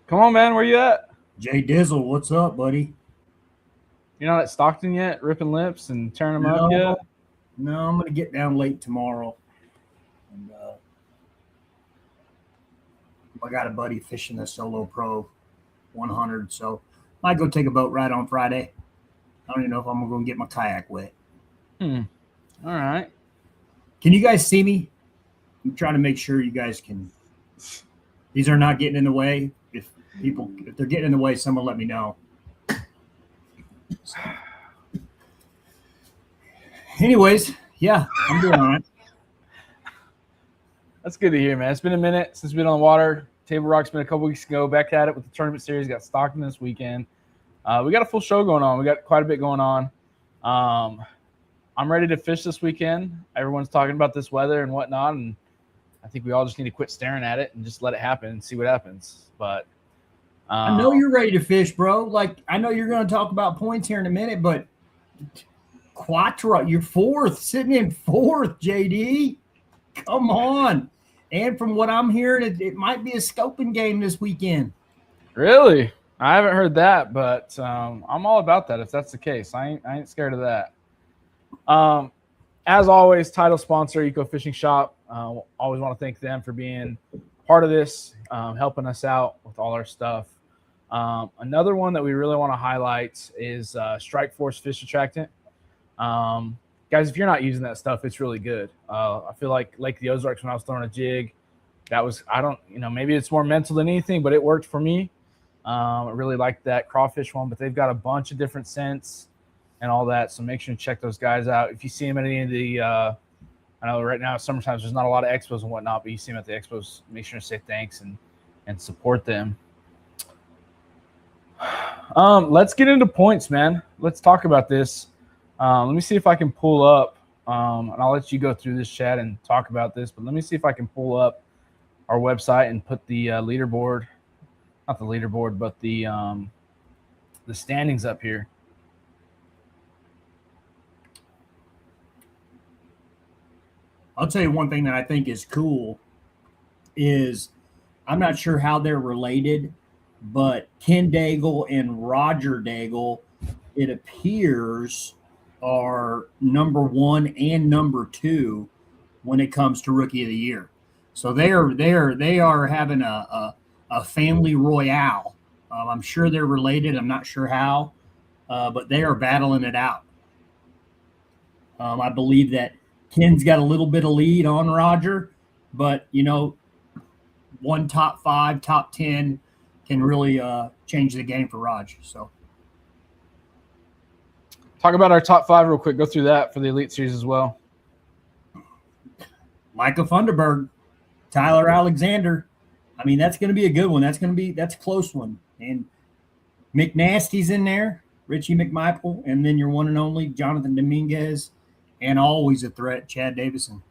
Come on, man. Where you at? Jay Dizzle, what's up, buddy? You're not at Stockton yet, ripping lips and tearing them up No, yet? no, I'm gonna get down late tomorrow, and I got a buddy fishing the Solo Pro 100, so might go take a boat ride on Friday. I don't even know if I'm gonna get my kayak wet. Hmm. All right. Can you guys see me? I'm trying to make sure you guys can. These are not getting in the way. If they're getting in the way, someone let me know. So. Anyways, yeah, I'm doing all right. That's good to hear, man. It's been a minute since we've been on the water. Table Rock's been a couple weeks ago. Back at it with the tournament series. Got Stockton this weekend. We got a full show going on. We got quite a bit going on. I'm ready to fish this weekend. Everyone's talking about this weather and whatnot, and I think we all just need to quit staring at it and just let it happen and see what happens. But I know you're ready to fish, bro. Like, I know you're going to talk about points here in a minute, but Quattro, you're fourth, sitting in fourth, JD. Come on. And from what I'm hearing, it might be a scoping game this weekend. Really? I haven't heard that, but I'm all about that if that's the case. I ain't scared of that. As always, title sponsor, Eco Fishing Shop. Always want to thank them for being part of this, helping us out with all our stuff. Another one that we really want to highlight is Strike Force Fish Attractant. Guys, if you're not using that stuff, it's really good. I feel like Lake the Ozarks, when I was throwing a jig, that was, maybe it's more mental than anything, but it worked for me. I really liked that crawfish one, but they've got a bunch of different scents and all that. So make sure to check those guys out. If you see them at any of the, I know right now, summertime, there's not a lot of expos and whatnot, but you see them at the expos, make sure to say thanks and support them. Let's get into points, man. Let's talk about this. Let me see if I can pull up, and I'll let you go through this chat and talk about this, but let me see if I can pull up our website and put the leaderboard, not the leaderboard, but the standings up here. I'll tell you one thing that I think is cool is I'm not sure how they're related, but Ken Daigle and Roger Daigle, it appears, are number one and number two when it comes to Rookie of the Year. So they are having a family royale. I'm sure they're related. I'm not sure how, but they are battling it out. I believe that Ken's got a little bit of lead on Roger, but one top 5, top 10 can really change the game for Roger. So. Talk about our top 5 real quick. Go through that for the Elite Series as well. Micah Funderburg, Tyler Alexander. I mean, that's going to be a good one. That's a close one. And McNasty's in there, Richie McMichael, and then your one and only Jonathan Dominguez, and always a threat, Chad Davison.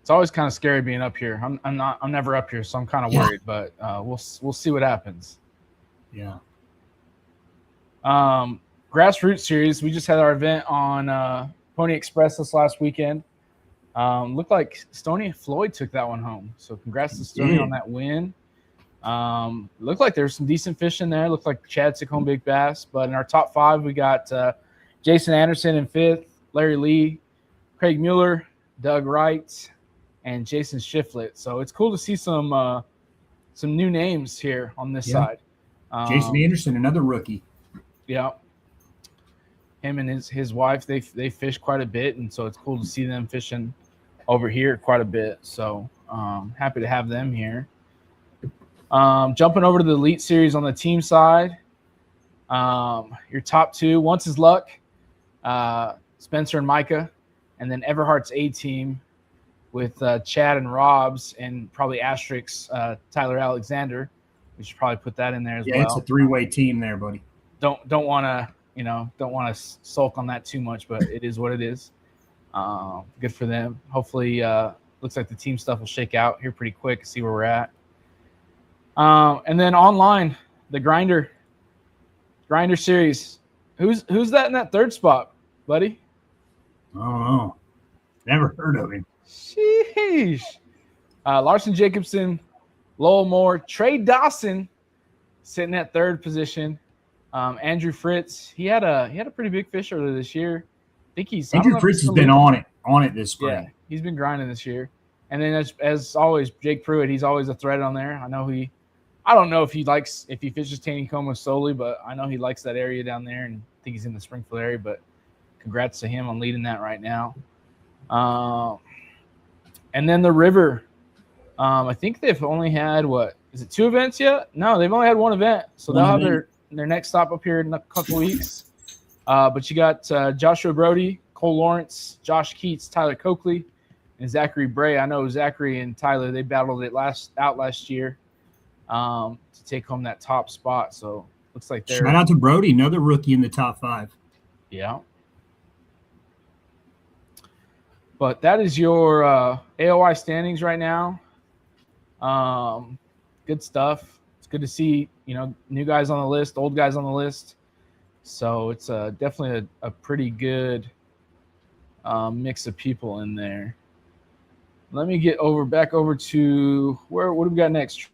It's always kind of scary being up here. I'm never up here, so I'm kind of worried, but we'll see what happens. Yeah. Grassroots Series, we just had our event on Pony Express this last weekend. Looked like Stony Floyd took that one home, so congrats to Stony on that win. Looked like there's some decent fish in there. Looked like Chad took home big bass, but in our top 5 we got Jason Anderson in 5th, Larry Lee, Craig Mueller, Doug Wright, and Jason Shiflett. So it's cool to see some new names here on this side. Jason Anderson, another rookie. Yeah. Him and his wife, they fish quite a bit, and so it's cool to see them fishing over here quite a bit. So happy to have them here. Jumping over to the Elite Series on the team side, your top 2, Once His Luck, Spencer and Micah, and then Everhart's A team with Chad and Robs, and probably Asterix, Tyler Alexander. We should probably put that in there as well. Yeah, it's a 3-way team there, buddy. Don't want to sulk on that too much, but it is what it is. Good for them. Hopefully, looks like the team stuff will shake out here pretty quick. See where we're at. And then online, the Grinder Series. Who's that in that 3rd spot, buddy? I don't know. Never heard of him. Sheesh. Larson Jacobson, Lowell Moore, Trey Dawson sitting at third position. Andrew Fritz, he had a pretty big fish earlier this year. I think Andrew Fritz has been on it this spring. Yeah, he's been grinding this year. And then as always, Jake Pruitt, he's always a threat on there. I don't know if he fishes Taneycoma solely, but I know he likes that area down there, and I think he's in the Springfield area. But congrats to him on leading that right now. And then the river, I think they've only had two events yet? No, they've only had one event, so they'll have their next stop up here in a couple weeks. But you got Joshua Brody, Cole Lawrence, Josh Keats, Tyler Coakley, and Zachary Bray. I know Zachary and Tyler, they battled it last year to take home that top spot. So looks like they're – shout out to Brody, another rookie in the top 5. Yeah. But that is your AOI standings right now. Good stuff. It's good to see, new guys on the list, old guys on the list. So it's definitely a pretty good mix of people in there. Let me get back over to what do we got next?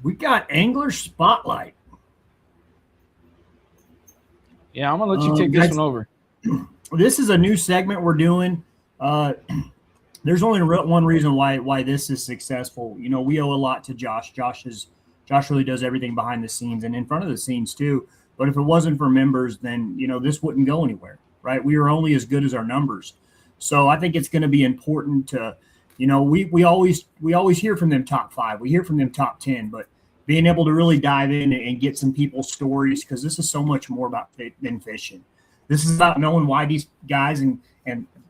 We got Angler Spotlight. Yeah, I'm gonna let you take this one over. This is a new segment we're doing. There's only one reason why this is successful. We owe a lot to Josh. Josh really does everything behind the scenes and in front of the scenes too. But if it wasn't for members, then this wouldn't go anywhere, right? We are only as good as our numbers. So I think it's going to be important to, we always hear from them top 5. We hear from them top 10, but being able to really dive in and get some people's stories, because this is so much more about than fishing. This is about knowing why these guys and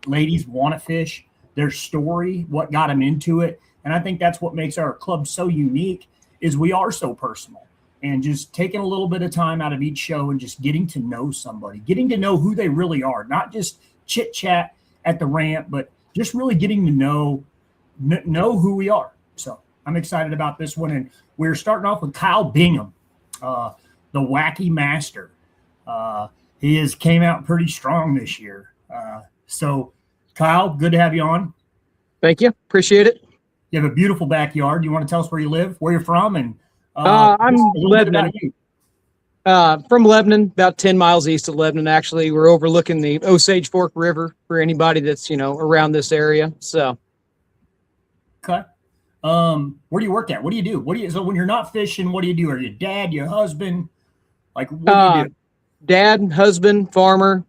ladies want to fish, their story, what got them into it. And I think that's what makes our club so unique is we are so personal. And just taking a little bit of time out of each show and just getting to know somebody, getting to know who they really are, not just chit-chat at the ramp, but just really getting to know who we are. So I'm excited about this one. And we're starting off with Kyle Bingham, the wacky master. He came out pretty strong this year. So, Kyle, good to have you on. Thank you. Appreciate it. You have a beautiful backyard. You want to tell us where you live, where you're from? And I'm Lebanon. From Lebanon, about 10 miles east of Lebanon, actually. We're overlooking the Osage Fork River for anybody that's, around this area. So. Okay. Where do you work at? What do you do? So when you're not fishing, what do you do? Are you dad, your husband? Like, what do you do? Dad, husband, farmer,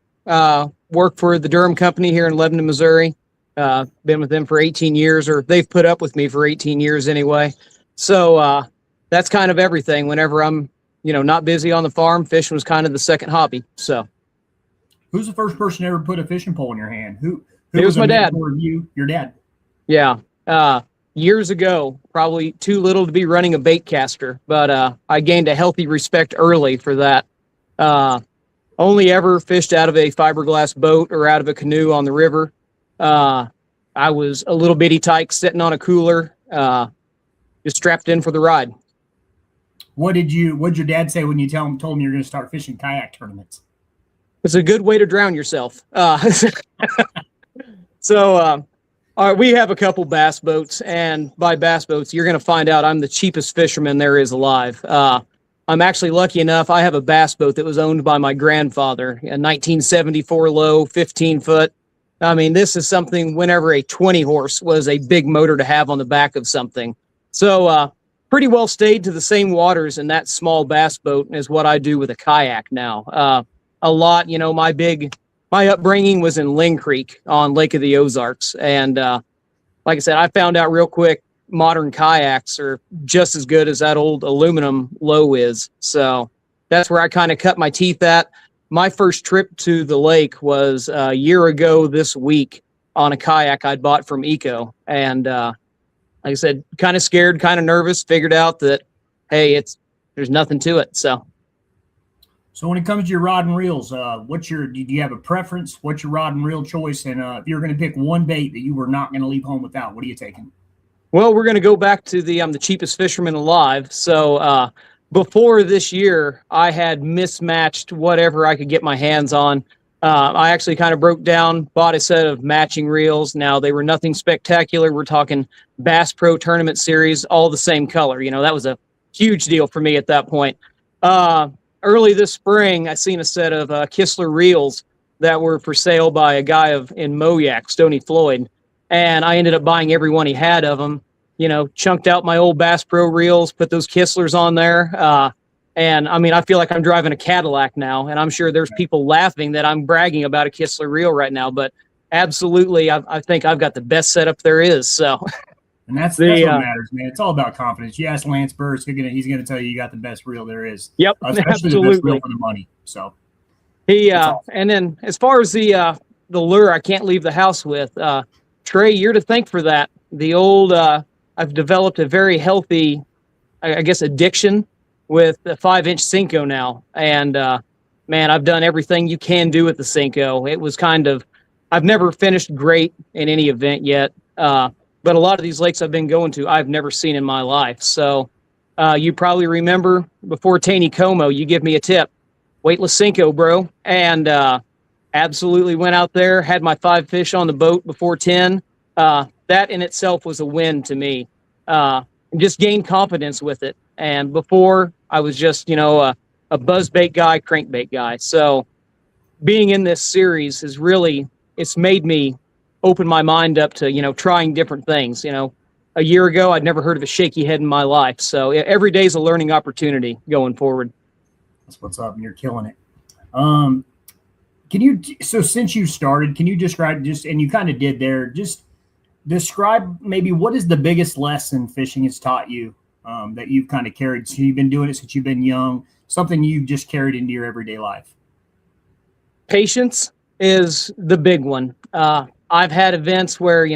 work for the Durham Company here in Lebanon, Missouri. Been with them for 18 years, or they've put up with me for 18 years anyway. So that's kind of everything. Whenever I'm, not busy on the farm, fishing was kind of the second hobby. So, who's the first person to ever put a fishing pole in your hand? Who it was my dad. Your dad. Yeah. Years ago, probably too little to be running a bait caster, but I gained a healthy respect early for that. Only ever fished out of a fiberglass boat or out of a canoe on the river. I was a little bitty tyke sitting on a cooler, just strapped in for the ride. What'd your dad say when you told him you're going to start fishing kayak tournaments? It's a good way to drown yourself. So we have a couple bass boats, and by bass boats, you're going to find out I'm the cheapest fisherman there is alive. I'm actually lucky enough. I have a bass boat that was owned by my grandfather, a 1974 low, 15 foot. I mean, this is something whenever a 20 horse was a big motor to have on the back of something. So pretty well stayed to the same waters in that small bass boat as what I do with a kayak now. A lot, my upbringing was in Ling Creek on Lake of the Ozarks. And like I said, I found out real quick, modern kayaks are just as good as that old aluminum low is. So that's where I kind of cut my teeth at. My first trip to the lake was a year ago this week on a kayak I'd bought from Eco. And like I said, kind of scared, kind of nervous, figured out that, hey, there's nothing to it. So when it comes to your rod and reels, do you have a preference? What's your rod and reel choice? And if you're going to pick one bait that you were not going to leave home without, what are you taking? Well, we're going to go back to I'm the cheapest fisherman alive. So before this year, I had mismatched whatever I could get my hands on. I actually kind of broke down, bought a set of matching reels. Now they were nothing spectacular. We're talking Bass Pro Tournament Series, all the same color. That was a huge deal for me at that point. Early this spring, I seen a set of Kistler reels that were for sale by a guy in MOYAK, Stony Floyd, and I ended up buying every one he had of them. Chunked out my old Bass Pro reels, put those Kistlers on there. And I mean, I feel like I'm driving a Cadillac now, and I'm sure there's people laughing that I'm bragging about a Kistler reel right now, but absolutely, I think I've got the best setup there is. So, and that's what matters, man. It's all about confidence. You ask Lance Burris, he's going to tell you got the best reel there is. Yep, especially absolutely. The best reel for the money. So, awesome. And then as far as the lure, I can't leave the house with Trey. You're to thank for that. The old, I've developed a very healthy, I guess, addiction with the 5-inch Cinco now. And man, I've done everything you can do with the Cinco. It was I've never finished great in any event yet. But a lot of these lakes I've been going to, I've never seen in my life. So you probably remember before Taney Como, you give me a tip, weightless Cinco, bro. And absolutely went out there, had my 5 fish on the boat before 10. That in itself was a win to me. Just gained confidence with it. And before I was just, a buzzbait guy, crankbait guy. So being in this series has it's made me open my mind up to, trying different things. A year ago, I'd never heard of a shaky head in my life. So every day is a learning opportunity going forward. That's what's up, and you're killing it. So since you started, can you describe and you kind of did there, just describe maybe what is the biggest lesson fishing has taught you that you've kind of carried? So you've been doing it since you've been young, something you've just carried into your everyday life. Patience is the big one. I've had events where,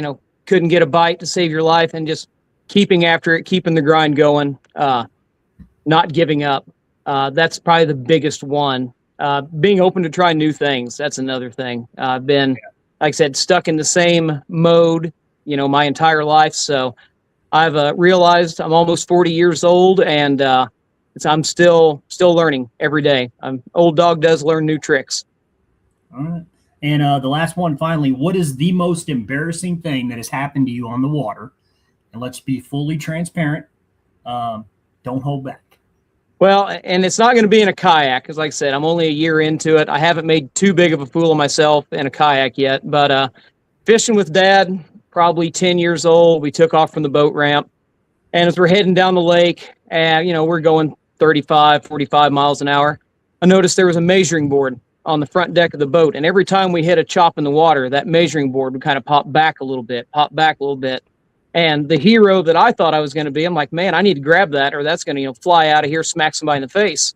couldn't get a bite to save your life, and just keeping after it, keeping the grind going, not giving up. That's probably the biggest one. Being open to try new things. That's another thing. I've been, like I said, stuck in the same mode, my entire life. So I've realized I'm almost 40 years old, and I'm still learning every day. Old dog does learn new tricks. All right. And the last one, finally, what is the most embarrassing thing that has happened to you on the water? And let's be fully transparent. Don't hold back. Well, and it's not going to be in a kayak, because like I said, I'm only a year into it. I haven't made too big of a fool of myself in a kayak yet, but fishing with Dad, probably 10 years old, we took off from the boat ramp, and as we're heading down the lake, and we're going 35, 45 miles an hour, I noticed there was a measuring board on the front deck of the boat, and every time we hit a chop in the water, that measuring board would kind of pop back a little bit. And the hero that I thought I was going to be, I'm like, man, I need to grab that, or that's going to, fly out of here, smack somebody in the face.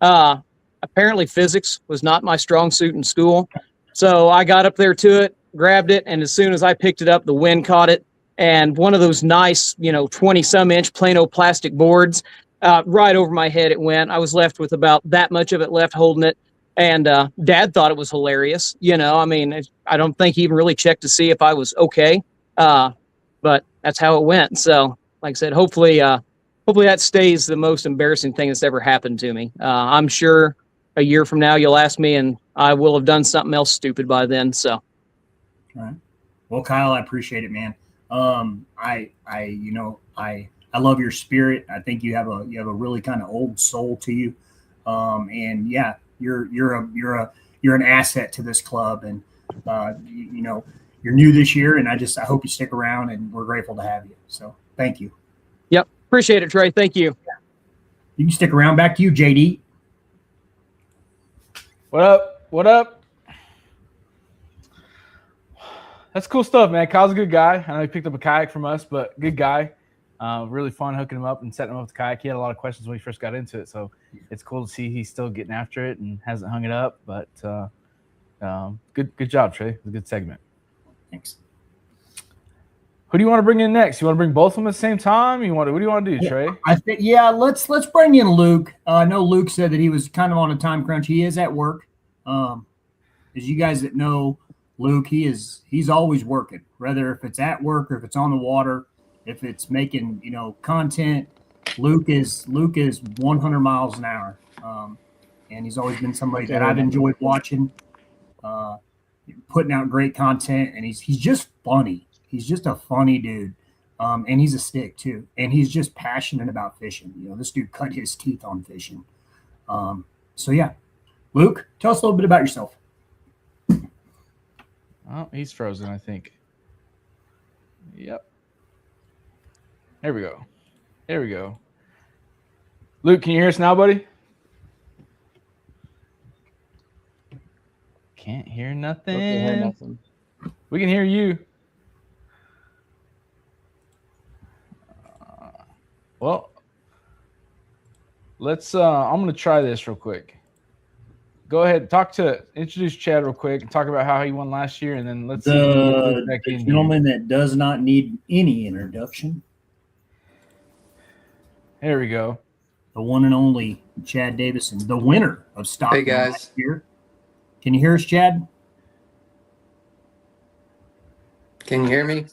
Apparently physics was not my strong suit in school. So I got up there to it, grabbed it. And as soon as I picked it up, the wind caught it. And one of those nice, 20 some inch Plano plastic boards, right over my head it went. I was left with about that much of it left holding it. And Dad thought it was hilarious. I don't think he even really checked to see if I was okay. But that's how it went. So, like I said, hopefully that stays the most embarrassing thing that's ever happened to me. I'm sure a year from now you'll ask me, and I will have done something else stupid by then. So, all right. Well, Kyle, I appreciate it, man. I love your spirit. I think you have a really kind of old soul to you. And yeah, you're an asset to this club, and you're new this year, and I hope you stick around, and we're grateful to have you. So thank you. Yep. Appreciate it, Trey. Thank you. Yeah. You can stick around. Back to you, JD. What up? That's cool stuff, man. Kyle's a good guy. I know he picked up a kayak from us, but good guy. Really fun hooking him up and setting him up with the kayak. He had a lot of questions when he first got into it, so it's cool to see he's still getting after it and hasn't hung it up. But good job, Trey. It was a good segment. Thanks. Who do you want to bring in next? You want to bring both of them at the same time? What do you want to do, Trey? I think let's bring in Luke. I know Luke said that he was kind of on a time crunch. He is at work. As you guys that know Luke, he's always working, whether if it's at work or if it's on the water, if it's making content. Luke is 100 miles an hour, and he's always been somebody that I've enjoyed watching. putting out great content, and he's just funny. He's just a funny dude. And he's a stick too, and he's just passionate about fishing. This dude cut his teeth on fishing. So yeah, Luke, tell us a little bit about yourself. Oh, he's frozen, I think. Yep. There we go. There we go. Luke, can you hear us now, buddy? Can't hear nothing. Can't hear nothing. We can hear you. Well, let's. I'm gonna try this real quick. Go ahead, introduce Chad real quick and talk about how he won last year, and then let's see. The gentleman that does not need any introduction. There we go. The one and only Chad Davison, the winner of Stockton Hey guys. last year. Can you hear us, Chad? Can you hear me?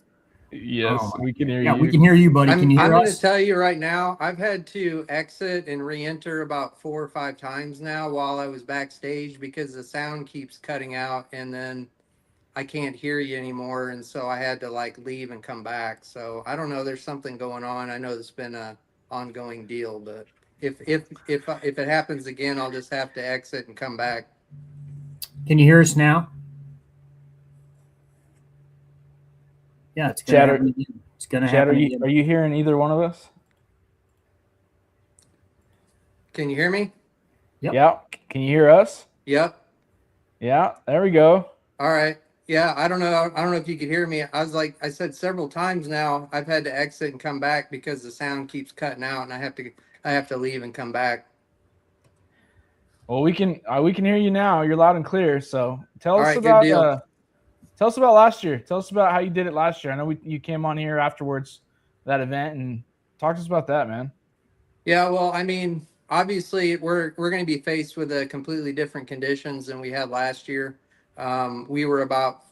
Yes, we can hear you. Yeah, we can hear you, buddy. Can you I'm hear going to us? tell you right now, I've had to exit and re-enter about 4 or 5 times now while I was backstage because the sound keeps cutting out and then I can't hear you anymore. And so I had to leave and come back. So I don't know. There's something going on. I know it's been a ongoing deal, but if it happens again, I'll just have to exit and come back. Can you hear us now? Yeah, it's going to happen again. It's going to happen again. Are you hearing either one of us? Can you hear me? Yep. Yeah. Can you hear us? Yep. Yeah. There we go. All right. Yeah, I don't know if you could hear me. I said several times now, I've had to exit and come back because the sound keeps cutting out and I have to leave and come back. Well, we can hear you now. You're loud and clear. So tell us about last year. Tell us about how you did it last year. I know you came on here afterwards that event, and talk to us about that, man. Yeah, well, I mean, obviously we're going to be faced with a completely different conditions than we had last year. We were about,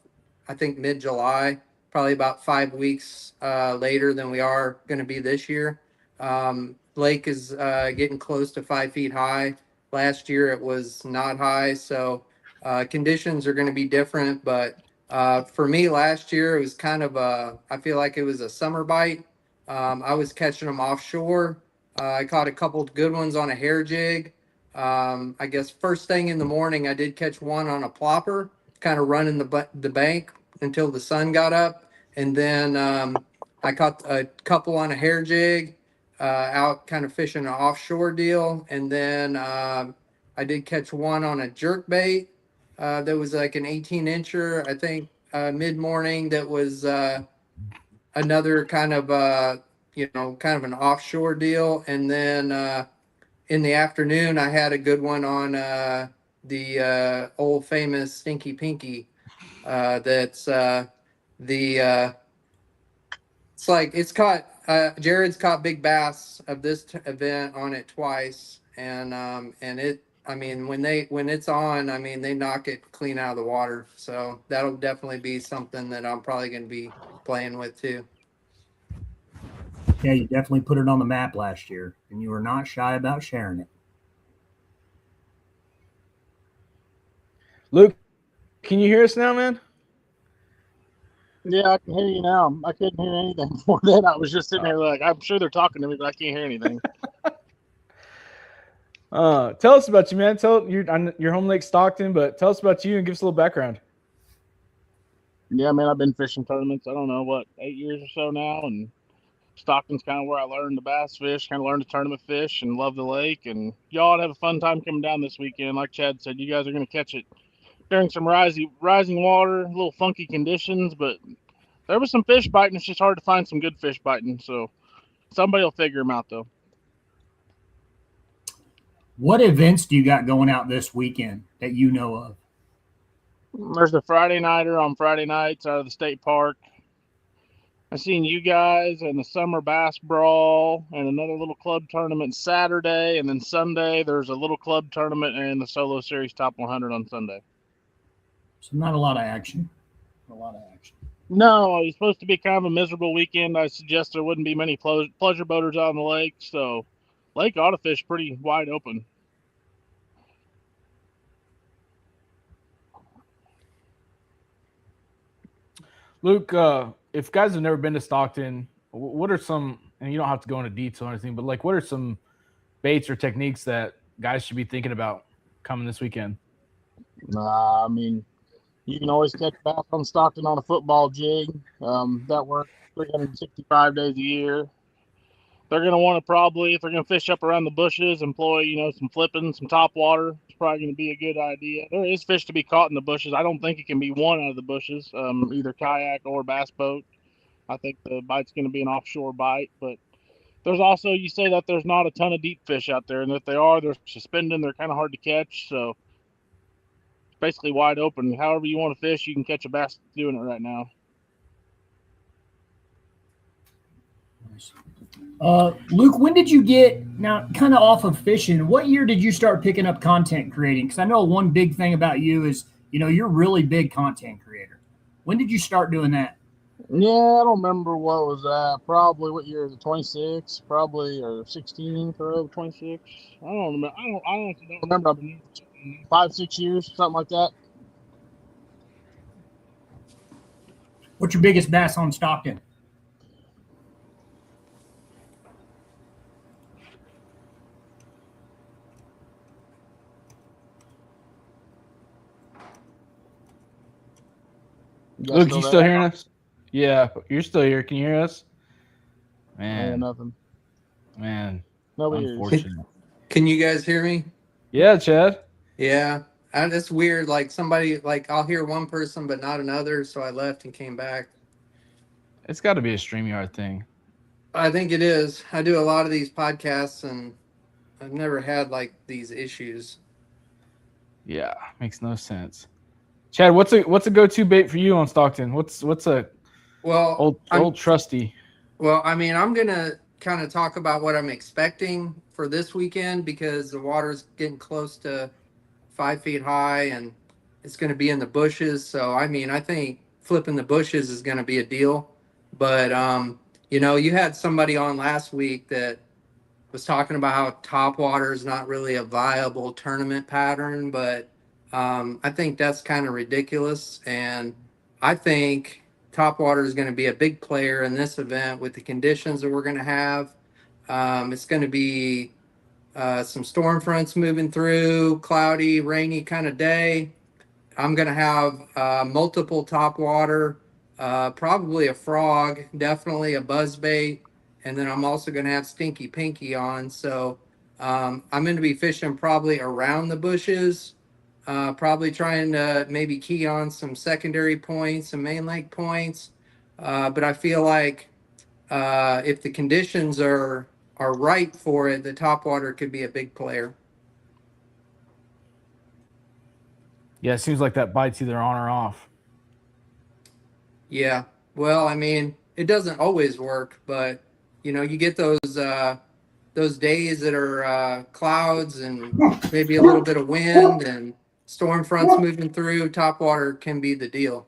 I think, mid-July, probably about 5 weeks later than we are going to be this year. Lake is getting close to 5 feet high. Last year it was not high, so conditions are going to be different. But for me last year, it was kind of I feel like it was a summer bite. I was catching them offshore. I caught a couple of good ones on a hair jig. I guess first thing in the morning, I did catch one on a plopper, kind of running the bank until the sun got up. And then I caught a couple on a hair jig, out kind of fishing an offshore deal. And then I did catch one on a jerk bait that was like an 18-incher, I think, mid-morning. That was another kind of kind of an offshore deal. And then in the afternoon, I had a good one on the old famous Stinky Pinky. That's it's caught. Jared's caught big bass of this event on it twice, and it. I mean, when it's on, I mean, they knock it clean out of the water. So that'll definitely be something that I'm probably going to be playing with too. Yeah, you definitely put it on the map last year, and you were not shy about sharing it. Luke, can you hear us now, man? Yeah, I can hear you now. I couldn't hear anything before then. I was just sitting there I'm sure they're talking to me, but I can't hear anything. Tell us about you, man. You're home Lake Stockton, but tell us about you and give us a little background. Yeah, man, I've been fishing tournaments, I don't know, 8 years or so now, and Stockton's kind of where I learned to bass fish, kind of learned to tournament fish and love the lake. And y'all would have a fun time coming down this weekend. Like Chad said, you guys are going to catch it during some rising water, a little funky conditions, but there was some fish biting. It's just hard to find some good fish biting. So somebody will figure them out, though. What events do you got going out this weekend that you know of? There's the Friday nighter on Friday nights out of the state park. I seen you guys and the Summer Bass Brawl and another little club tournament Saturday, and then Sunday there's a little club tournament and the Solo Series Top 100 on Sunday. So not a lot of action. No, it's supposed to be kind of a miserable weekend. I suggest there wouldn't be many pleasure boaters out on the lake, so lake ought to fish pretty wide open. Luke, if guys have never been to Stockton, what are some, and you don't have to go into detail or anything, but like what are some baits or techniques that guys should be thinking about coming this weekend? Nah, I mean, you can always catch bass on Stockton on a football jig. That works 365 days a year. They're going to want to probably, if they're going to fish up around the bushes, employ, some flipping, some top water. It's probably going to be a good idea. There is fish to be caught in the bushes. I don't think it can be one out of the bushes, either kayak or bass boat. I think the bite's going to be an offshore bite, but there's also, you say that there's not a ton of deep fish out there, and if they are, they're suspending. They're kind of hard to catch, so it's basically wide open. However you want to fish, you can catch a bass doing it right now. Luke, when did you get, now kind of off of fishing, what year did you start picking up content creating? Because I know one big thing about you is, you're a really big content creator. When did you start doing that? Yeah, I don't remember what was that. Probably what year is it? 26, probably, or 16, or 26. I don't remember. I honestly don't remember. I've been 5-6 years, something like that. What's your biggest bass on Stockton? Luke, you still hearing us? Yeah, you're still here. Can you hear us? Man, yeah, nothing. Man, Nobody unfortunate. Can you guys hear me? Yeah, Chad. Yeah, and it's weird. Like somebody, like I'll hear one person but not another, so I left and came back. It's got to be a StreamYard thing. I think it is. I do a lot of these podcasts, and I've never had like these issues. Yeah, makes no sense. Chad, what's a go-to bait for you on Stockton? What's a old trusty? Well, I mean, I'm gonna kind of talk about what I'm expecting for this weekend because the water's getting close to 5 feet high and it's going to be in the bushes. So, I mean, I think flipping the bushes is going to be a deal. But, you had somebody on last week that was talking about how top water is not really a viable tournament pattern, but I think that's kind of ridiculous. And I think top water is going to be a big player in this event with the conditions that we're going to have. It's going to be some storm fronts moving through, cloudy, rainy kind of day. I'm going to have multiple top water, probably a frog, definitely a buzzbait, and then I'm also going to have Stinky Pinky on. So I'm going to be fishing probably around the bushes, probably trying to maybe key on some secondary points, some main lake points. But I feel like if the conditions are right for it, the top water could be a big player. Yeah, it seems like that bite's either on or off. Yeah. Well, I mean, it doesn't always work, but you get those days that are clouds and maybe a little bit of wind and storm fronts moving through. Top water can be the deal.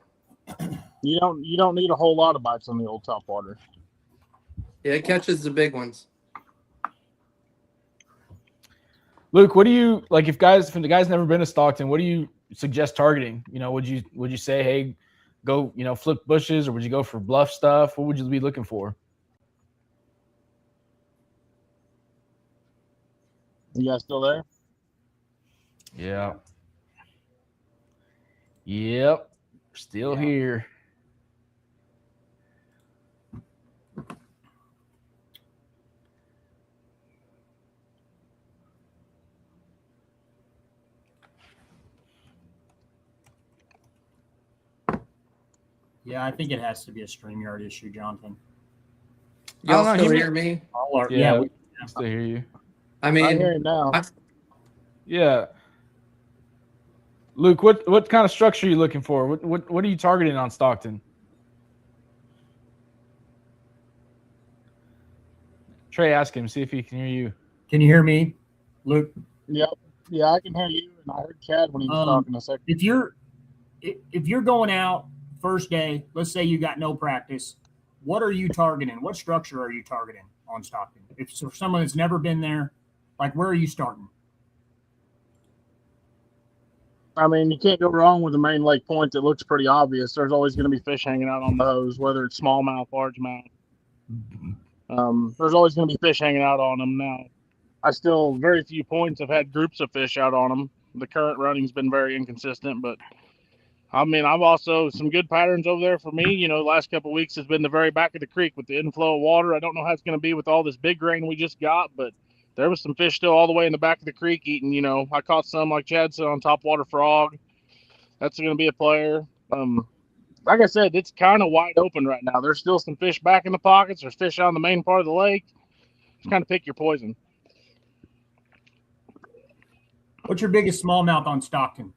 You don't need a whole lot of bites on the old top water. Yeah, it catches the big ones. Luke, what do you like if the guy's never been to Stockton, what do you suggest targeting? Would you say, hey, go, flip bushes, or would you go for bluff stuff? What would you be looking for? You guys still there? Yeah. Yep. Still here. Yeah, I think it has to be a StreamYard issue, Jonathan. Y'all still hear me? Yeah, we still hear you. I mean, I hear you now. Yeah. Luke, what kind of structure are you looking for? What are you targeting on Stockton? Trey, ask him, see if he can hear you. Can you hear me, Luke? Yep. Yeah, I can hear you, and I heard Chad when he was talking a second. If you're going out first day, let's say you got no practice, what are you targeting? What structure are you targeting on Stockton? If for someone that's never been there, like where are you starting? I mean, you can't go wrong with the main lake point that looks pretty obvious. There's always going to be fish hanging out on the hose, whether it's smallmouth, largemouth. There's always going to be fish hanging out on them. Now, I still, very few points have had groups of fish out on them. The current running's been very inconsistent, but I mean, I've also some good patterns over there for me. The last couple of weeks has been the very back of the creek with the inflow of water. I don't know how it's going to be with all this big rain we just got, but there was some fish still all the way in the back of the creek eating. I caught some, like Chad said, on topwater frog. That's going to be a player. Like I said, it's kind of wide open right now. There's still some fish back in the pockets. There's fish on the main part of the lake. Just kind of pick your poison. What's your biggest smallmouth on Stockton?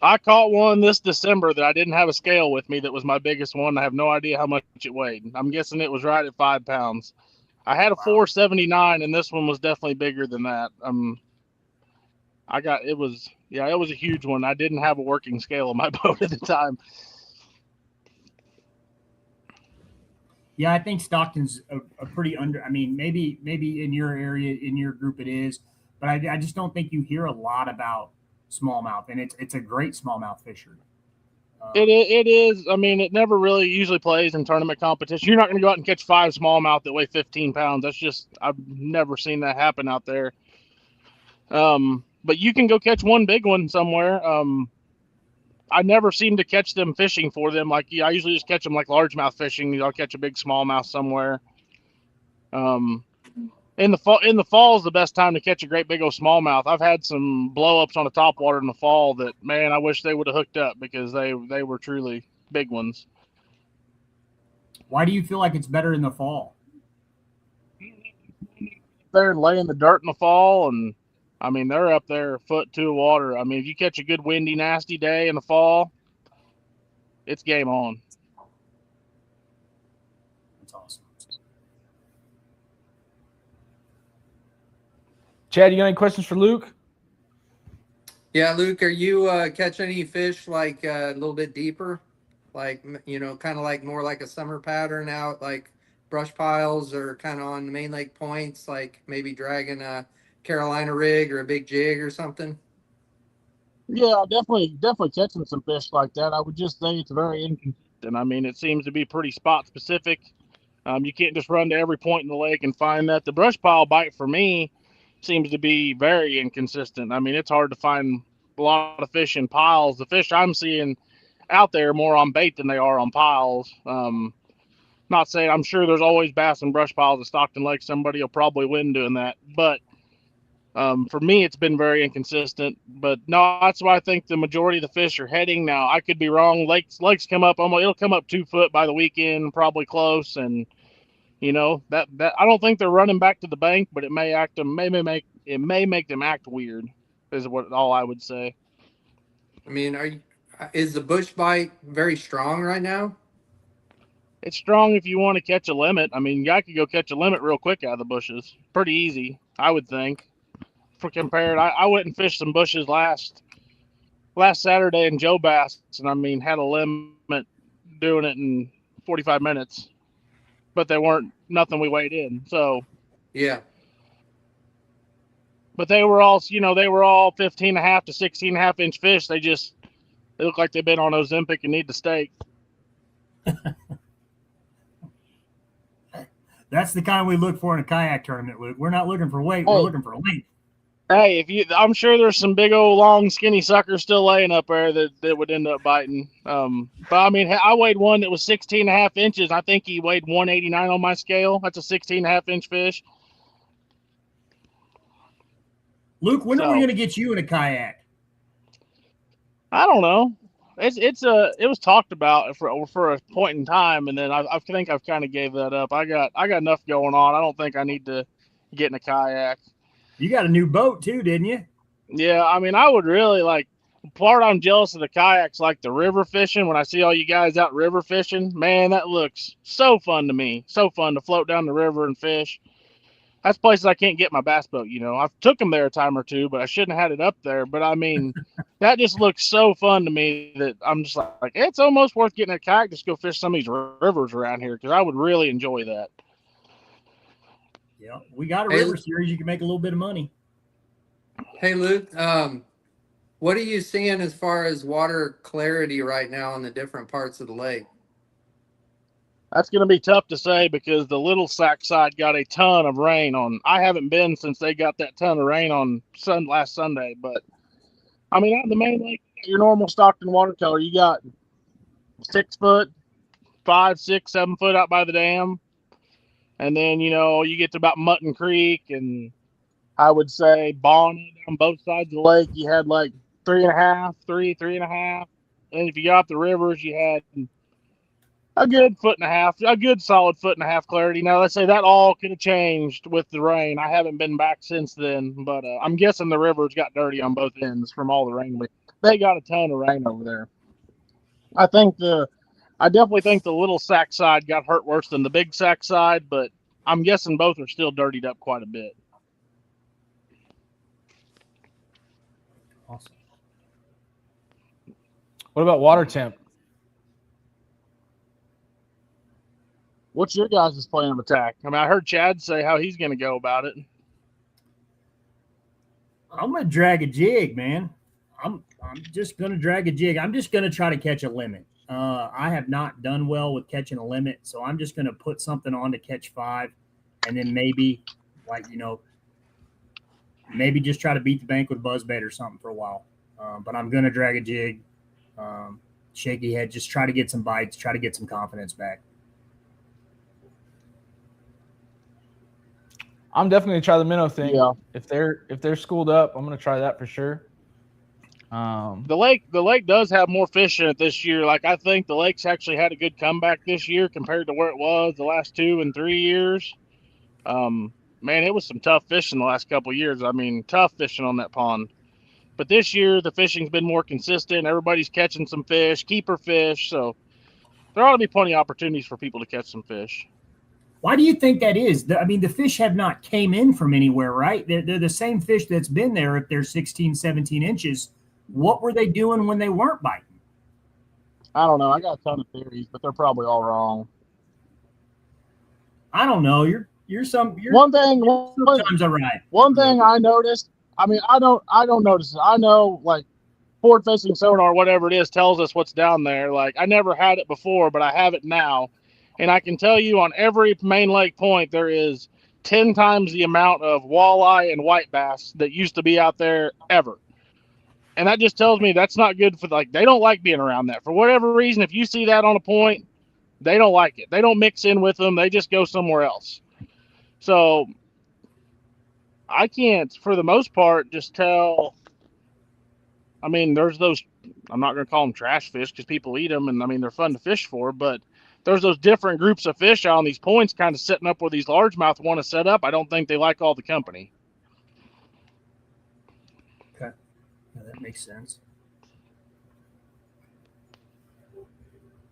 I caught one this December that I didn't have a scale with me. That was my biggest one. I have no idea how much it weighed. I'm guessing it was right at 5 pounds. I had a 479, and this one was definitely bigger than that. It was a huge one. I didn't have a working scale on my boat at the time. Yeah, I think Stockton's a pretty under. I mean, maybe in your area, in your group, it is, but I just don't think you hear a lot about smallmouth, and it's a great smallmouth fishery. It is. I mean, it never really usually plays in tournament competition. You're not going to go out and catch 5 smallmouth that weigh 15 pounds. That's just, I've never seen that happen out there. But you can go catch one big one somewhere. I never seem to catch them fishing for them. Like, I usually just catch them like largemouth fishing. I'll catch a big smallmouth somewhere. In the fall is the best time to catch a great big old smallmouth. I've had some blow ups on the topwater in the fall that, man, I wish they would have hooked up because they were truly big ones. Why do you feel like it's better in the fall? There and lay in the dirt in the fall, and I mean, they're up there a foot, 2 of water. I mean, if you catch a good windy, nasty day in the fall, it's game on. That's awesome. Chad, you got any questions for Luke? Yeah, Luke, are you catching any fish like a little bit deeper? Like, kind of like more like a summer pattern out, like brush piles or kind of on the main lake points, like maybe dragging a Carolina rig or a big jig or something? Yeah, definitely catching some fish like that. I would just say it's very inconsistent. I mean, it seems to be pretty spot specific. You can't just run to every point in the lake and find that. The brush pile bite for me seems to be very inconsistent. I mean, it's hard to find a lot of fish in piles. The fish I'm seeing out there are more on bait than they are on piles. Not saying I'm sure there's always bass and brush piles at Stockton Lake. Somebody will probably win doing that, but for me, it's been very inconsistent. But no, that's why I think the majority of the fish are heading. Now, I could be wrong. Lakes come up almost. It'll come up 2 foot by the weekend, probably close. And that I don't think they're running back to the bank, but it may make them act weird. Is all I would say. I mean, is the bush bite very strong right now? It's strong if you want to catch a limit. I mean, I could go catch a limit real quick out of the bushes. Pretty easy, I would think. For compared, I went and fished some bushes last Saturday in Joe Bass, and I mean, had a limit doing it in 45 minutes, but they weren't nothing we weighed in. So Yeah. But they were all 15.5 to 16.5 inch fish. They look like they've been on Ozempic and need the steak. That's the kind we look for in a kayak tournament, Luke. We're not looking for weight. We're looking for length. Hey, I'm sure there's some big old long skinny suckers still laying up there that would end up biting. But I mean, I weighed one that was 16.5 inches. I think he weighed 189 on my scale. That's a 16.5 inch fish. Luke, when are we going to get you in a kayak? I don't know. It was talked about for a point in time, and then I think I've kind of gave that up. I got enough going on. I don't think I need to get in a kayak. You got a new boat too, didn't you? Yeah, I mean, I would really like. Part I'm jealous of the kayaks, like the river fishing. When I see all you guys out river fishing, man, that looks so fun to me. So fun to float down the river and fish. That's places I can't get my bass boat. I've took them there a time or two, but I shouldn't have had it up there. But I mean, that just looks so fun to me that I'm just like it's almost worth getting a kayak just go fish some of these rivers around here because I would really enjoy that. Yeah, we got a river series. You can make a little bit of money. Hey, Luke, What are you seeing as far as water clarity right now in the different parts of the lake? That's going to be tough to say because the Little Sac side got a ton of rain on. I haven't been since they got that ton of rain on last Sunday, but I mean, out in the main lake, your normal Stockton water color, you got 6 foot, 5, 6, 7 foot out by the dam, and then you get to about Mutton Creek, and I would say Bonnet on both sides of the lake. You had like 3.5, 3.5, and if you got up the rivers, you had a good 1.5 foot, a good solid 1.5 foot clarity. Now, let's say that all could have changed with the rain. I haven't been back since then, but I'm guessing the rivers got dirty on both ends from all the rain. They got a ton of rain over there. I definitely think the Little Sac side got hurt worse than the Big Sac side, but I'm guessing both are still dirtied up quite a bit. Awesome. What about water temp? What's your guys' plan of attack? I mean, I heard Chad say how he's going to go about it. I'm going to drag a jig, man. I'm just going to drag a jig. I'm just going to try to catch a limit. I have not done well with catching a limit, so I'm just going to put something on to catch 5, and then maybe, maybe just try to beat the bank with buzzbait or something for a while. But I'm going to drag a jig, shaky head, just try to get some bites, try to get some confidence back. I'm definitely gonna try the minnow thing. Yeah. If they're schooled up, I'm gonna try that for sure. The lake does have more fish in it this year. Like, I think the lake's actually had a good comeback this year compared to where it was the last 2 and 3 years. Man, it was some tough fishing the last couple of years. I mean, tough fishing on that pond. But this year the fishing's been more consistent. Everybody's catching some fish, keeper fish. So there ought to be plenty of opportunities for people to catch some fish. Why do you think that is? I mean, the fish have not came in from anywhere, right? They're the same fish that's been there if they're 16, 17 inches. What were they doing when they weren't biting? I don't know. I got a ton of theories, but they're probably all wrong. I don't know. You're one thing. Sometimes I'm right. One thing I noticed. I mean, I don't notice it. I know, like, forward facing sonar, whatever it is, tells us what's down there. Like, I never had it before, but I have it now. And I can tell you on every main lake point, there is 10 times the amount of walleye and white bass that used to be out there ever. And that just tells me that's not good for, like, they don't like being around that. For whatever reason, if you see that on a point, they don't like it. They don't mix in with them. They just go somewhere else. So I can't, for the most part, just tell. I mean, there's those, I'm not going to call them trash fish because people eat them, and I mean, they're fun to fish for, but there's those different groups of fish out on these points kind of setting up where these largemouth want to set up. I don't think they like all the company. Okay. Yeah, that makes sense.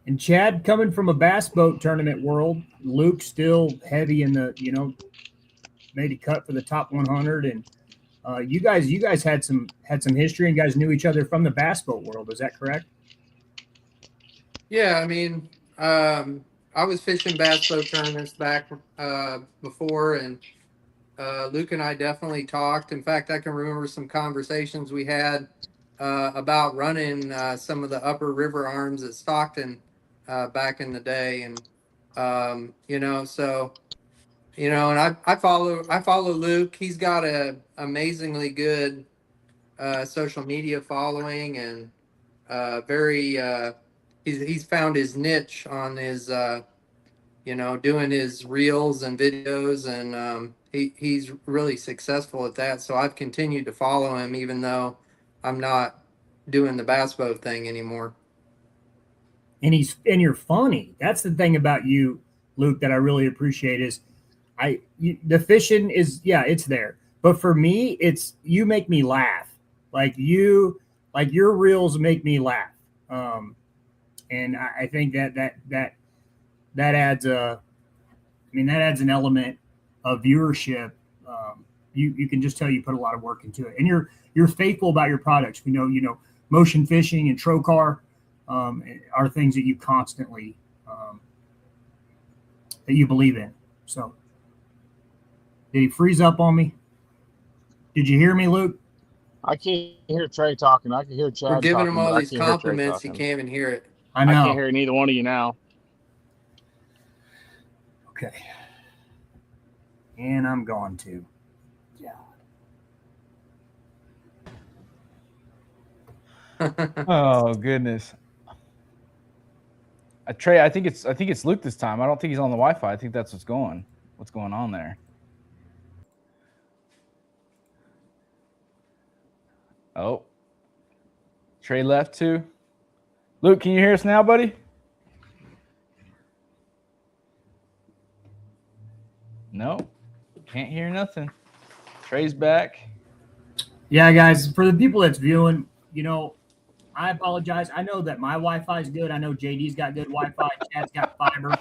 And Chad, coming from a bass boat tournament world, Luke still heavy in the, made a cut for the top 100. And you guys had some history and guys knew each other from the bass boat world. Is that correct? Yeah, I mean, I was fishing bass boat tournaments back before, and Luke and I definitely talked. In fact, I can remember some conversations we had about running some of the upper river arms at Stockton back in the day, and and I follow Luke. He's got a amazingly good social media following, and very he's found his niche on his doing his reels and videos, and he's really successful at that. So I've continued to follow him even though I'm not doing the bass boat thing anymore. And you're funny. That's the thing about you, Luke, that I really appreciate is the fishing is, yeah, it's there. But for me, it's, you make me laugh. Like your reels make me laugh. And I think that adds an element of viewership. You can just tell you put a lot of work into it, and you're faithful about your products. We know, motion fishing and Trocar are things that you constantly that you believe in. So, did he freeze up on me? Did you hear me, Luke? I can't hear Trey talking. I can hear Chad We're giving him talking, all but I these can't hear Trey compliments. He talking. can't even hear it. I I know. can't hear neither one of you now. Okay. And I'm going to. Oh goodness. Trey, I think it's Luke this time. I don't think he's on the Wi-Fi. I think that's what's going on there. Oh, Trey left too. Luke, can you hear us now, buddy? No, can't hear nothing. Trey's back. Yeah, guys, for the people that's viewing, I apologize. I know that my Wi-Fi is good. I know JD's got good Wi-Fi. Chad's got fiber.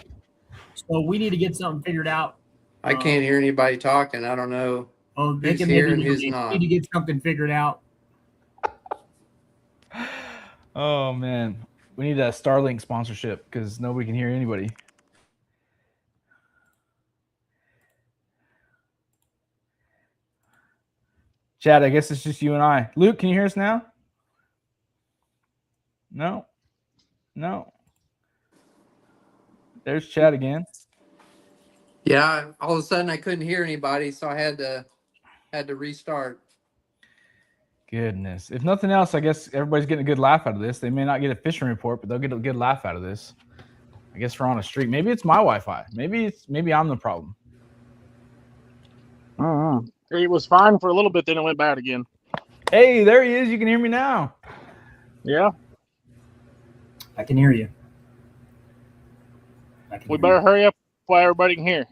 So we need to get something figured out. I can't hear anybody talking. I don't know. Oh, they Who's can here maybe and who's we not. need to get something figured out. Oh man, we need a Starlink sponsorship because nobody can hear anybody. Chad, I guess it's just you and I. Luke, can you hear us now? No. There's Chad again. Yeah, all of a sudden I couldn't hear anybody, so I had to restart. Goodness. If nothing else, I guess everybody's getting a good laugh out of this. They may not get a fishing report, but they'll get a good laugh out of this. I guess we're on a streak. Maybe it's my Wi-Fi. Maybe I'm the problem. It was fine for a little bit, then it went bad again. Hey, there he is. You can hear me now. Yeah. I can hear you. We better hurry up while everybody can hear.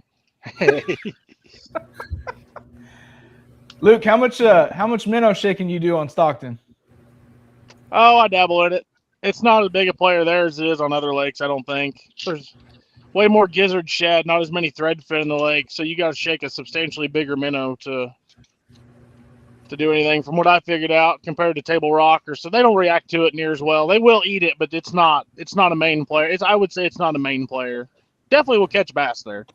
Luke, how much minnow shaking you do on Stockton? Oh, I dabble in it. It's not as big a player there as it is on other lakes, I don't think. There's way more gizzard shad, not as many threadfin in the lake, so you got to shake a substantially bigger minnow to do anything from what I figured out compared to table rocker. So they don't react to it near as well. They will eat it, but it's not a main player. I would say it's not a main player. Definitely will catch bass there.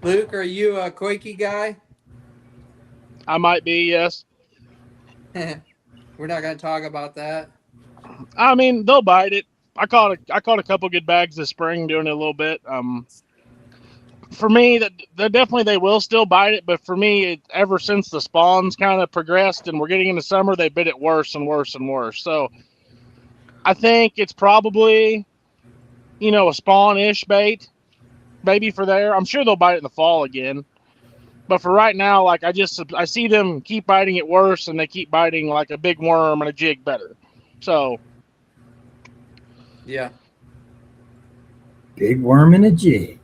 Luke, are you a Koike guy? I might be, yes. We're not going to talk about that. I mean, they'll bite it. I caught a couple good bags this spring doing it a little bit. For me, that definitely they will still bite it, but for me, ever since the spawns kind of progressed and we're getting into summer, they bit it worse and worse and worse. So I think it's probably, a spawn-ish bait, maybe for there. I'm sure they'll bite it in the fall again. But for right now, like I see them keep biting it worse, and they keep biting like a big worm and a jig better. So yeah, big worm and a jig.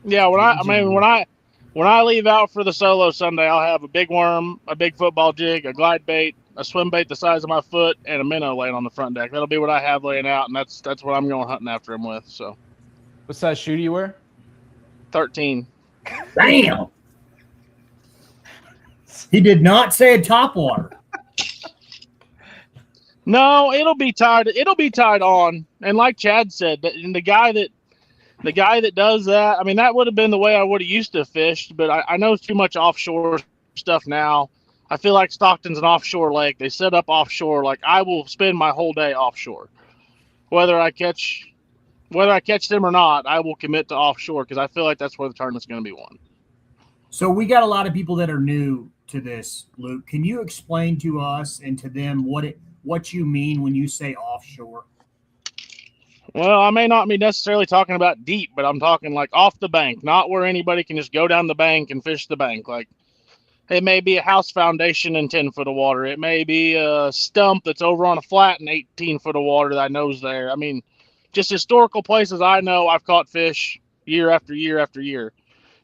Yeah, when I leave out for the solo Sunday, I'll have a big worm, a big football jig, a glide bait, a swim bait the size of my foot, and a minnow laying on the front deck. That'll be what I have laying out, and that's what I'm going hunting after him with. So, what size shoe do you wear? 13. Damn. He did not say a topwater. No, it'll be tied on. And like Chad said, the guy that does that, I mean, that would have been the way I would have used to have fished, but I know too much offshore stuff now. I feel like Stockton's an offshore lake. They set up offshore. Like, I will spend my whole day offshore. Whether I catch them or not, I will commit to offshore because I feel like that's where the tournament's going to be won. So we got a lot of people that are new to this, Luke. Can you explain to us and to them what you mean when you say offshore? Well, I may not be necessarily talking about deep, but I'm talking like off the bank, not where anybody can just go down the bank and fish the bank. Like, it may be a house foundation in 10 foot of water. It may be a stump that's over on a flat in 18 foot of water that I know's there. I mean, just historical places I know I've caught fish year after year after year.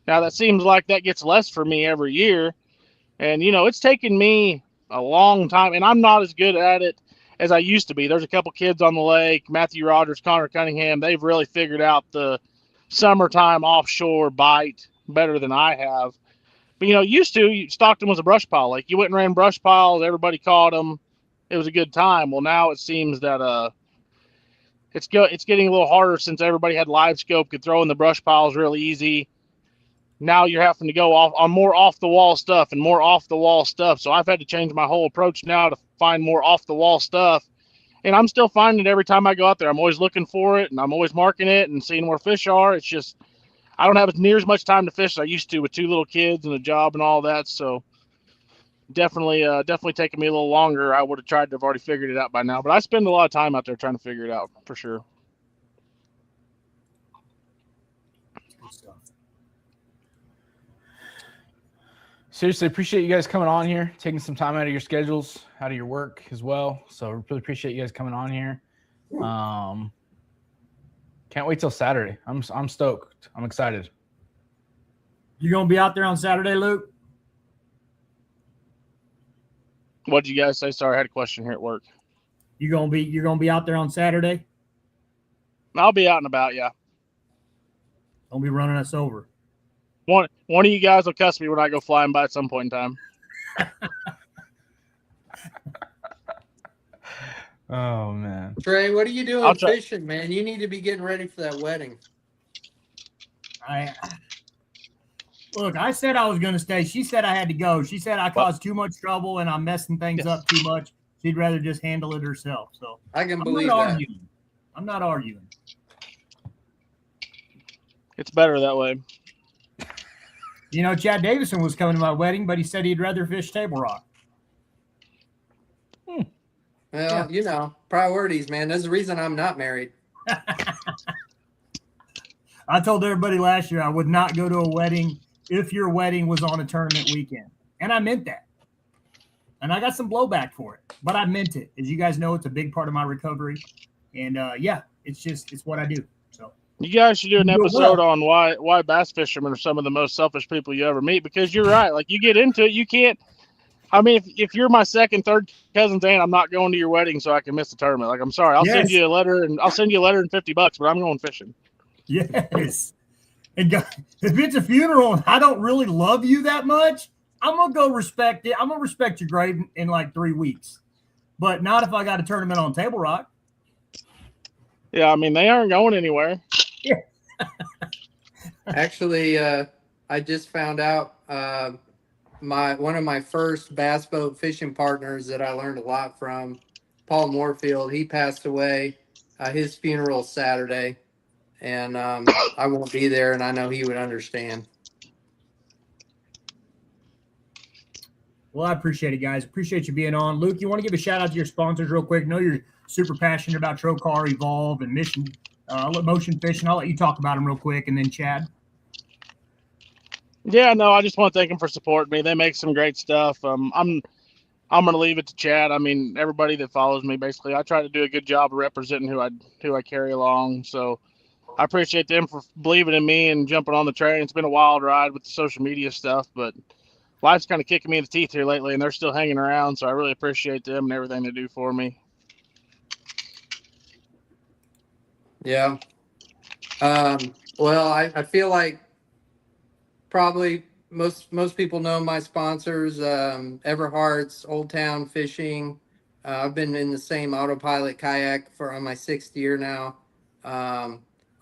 Now, that seems like that gets less for me every year. And, it's taken me a long time, and I'm not as good at it as I used to be. There's a couple kids on the lake, Matthew Rogers, Connor Cunningham. They've really figured out the summertime offshore bite better than I have. But, Stockton was a brush pile lake. You went and ran brush piles. Everybody caught them. It was a good time. Well, now it seems that it's getting a little harder since everybody had live scope, could throw in the brush piles really easy. now you're having to go off on more off the wall stuff and more off the wall stuff. So I've had to change my whole approach now to find more off the wall stuff. And I'm still finding it every time I go out there. I'm always looking for it, and I'm always marking it and seeing where fish are. It's just I don't have near as much time to fish as I used to with 2 little kids and a job and all that. So definitely taking me a little longer. I would have tried to have already figured it out by now. But I spend a lot of time out there trying to figure it out for sure. Good stuff. Seriously, appreciate you guys coming on here, taking some time out of your schedules, out of your work as well. So really appreciate you guys coming on here. Can't wait till Saturday. I'm stoked. I'm excited. You gonna be out there on Saturday, Luke? What did you guys say? Sorry, I had a question here at work. You're gonna be out there on Saturday? I'll be out and about, yeah. Don't be running us over. One of you guys will cuss me when I go flying by at some point in time. Oh man, Trey, what are you doing I'll try- fishing, man? You need to be getting ready for that wedding. Look, I said I was going to stay. She said I had to go. She said I caused too much trouble and I'm messing things up too much. She'd rather just handle it herself. So I can I'm believe not that. arguing. I'm not arguing. It's better that way. You know, Chad Davison was coming to my wedding, but he said he'd rather fish Table Rock. Well, you know, priorities, man. There's a reason I'm not married. I told everybody last year I would not go to a wedding if your wedding was on a tournament weekend. And I meant that. And I got some blowback for it, but I meant it. As you guys know, it's a big part of my recovery. And yeah, it's what I do. So you guys should do an You do episode well. on why bass fishermen are some of the most selfish people you ever meet, because you're right. Like, you get into it, you can't. I mean, if you're my second, third cousin's aunt, I'm not going to your wedding so I can miss the tournament. Like, I'm sorry. I'll send you a letter and $50, but I'm going fishing. Yes. And God, if it's a funeral and I don't really love you that much, I'm going to go respect it. I'm going to respect your grave in like 3 weeks, but not if I got a tournament on Table Rock. Yeah, I mean, they aren't going anywhere. Yeah. Actually, I just found out one of my first bass boat fishing partners that I learned a lot from, Paul Moorfield. He passed away. His funeral Saturday, and I won't be there, and I know he would understand. Well, I appreciate it, guys. Appreciate you being on. Luke, you want to give a shout out to your sponsors real quick? I know you're super passionate about Trocar, Evolve, and Motion Fishing. I'll let you talk about them real quick, and then Chad. Yeah, no, I just want to thank them for supporting me. They make some great stuff. I'm going to leave it to Chad. I mean, everybody that follows me, basically, I try to do a good job of representing who I carry along. So I appreciate them for believing in me and jumping on the train. It's been a wild ride with the social media stuff, but life's kind of kicking me in the teeth here lately, and they're still hanging around. So I really appreciate them and everything they do for me. Yeah. Well, I feel like probably most people know my sponsors, Everhart's, Old Town Fishing. I've been in the same autopilot kayak on my 6th year now.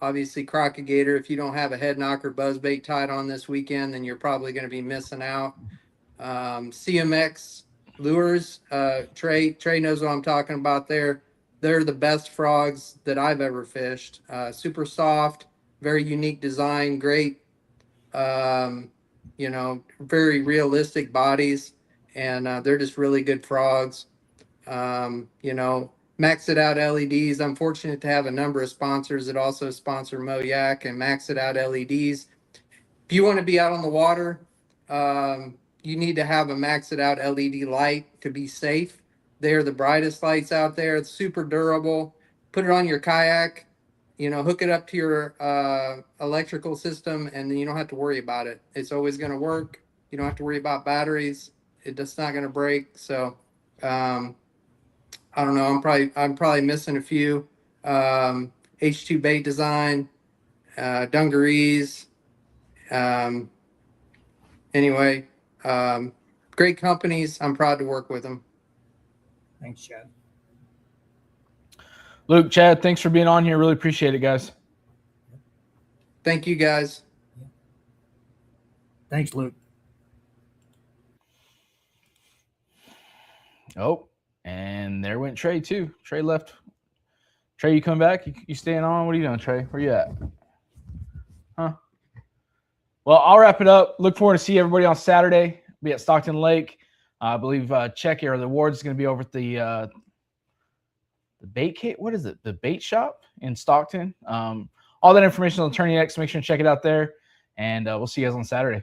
Obviously, Crocagator. If you don't have a head knocker buzzbait tied on this weekend, then you're probably going to be missing out. CMX Lures. Trey knows what I'm talking about there. They're the best frogs that I've ever fished. Super soft, very unique design, great, very realistic bodies, and they're just really good frogs. Max It Out LEDs. I'm fortunate to have a number of sponsors that also sponsor MOYAK and Max It Out LEDs. If you want to be out on the water, you need to have a Max It Out LED light to be safe. They're the brightest lights out there. It's super durable. Put it on your kayak, hook it up to your electrical system, and then you don't have to worry about it. It's always going to work. You don't have to worry about batteries. It's not going to break. So, I don't know. I'm probably missing a few. H2 Bait Design, Dungarees. Anyway, great companies. I'm proud to work with them. Thanks, Chad. Luke, Chad, thanks for being on here. Really appreciate it, guys. Thank you, guys. Thanks, Luke. Oh, and there went Trey too. Trey left. Trey, you coming back? You staying on? What are you doing, Trey? Where you at? Huh? Well, I'll wrap it up. Look forward to see everybody on Saturday. Be at Stockton Lake. I believe Checky or the Ward's going to be over at the bait kit. What is it? The bait shop in Stockton. All that information on Attorney X. Make sure and check it out there. And we'll see you guys on Saturday.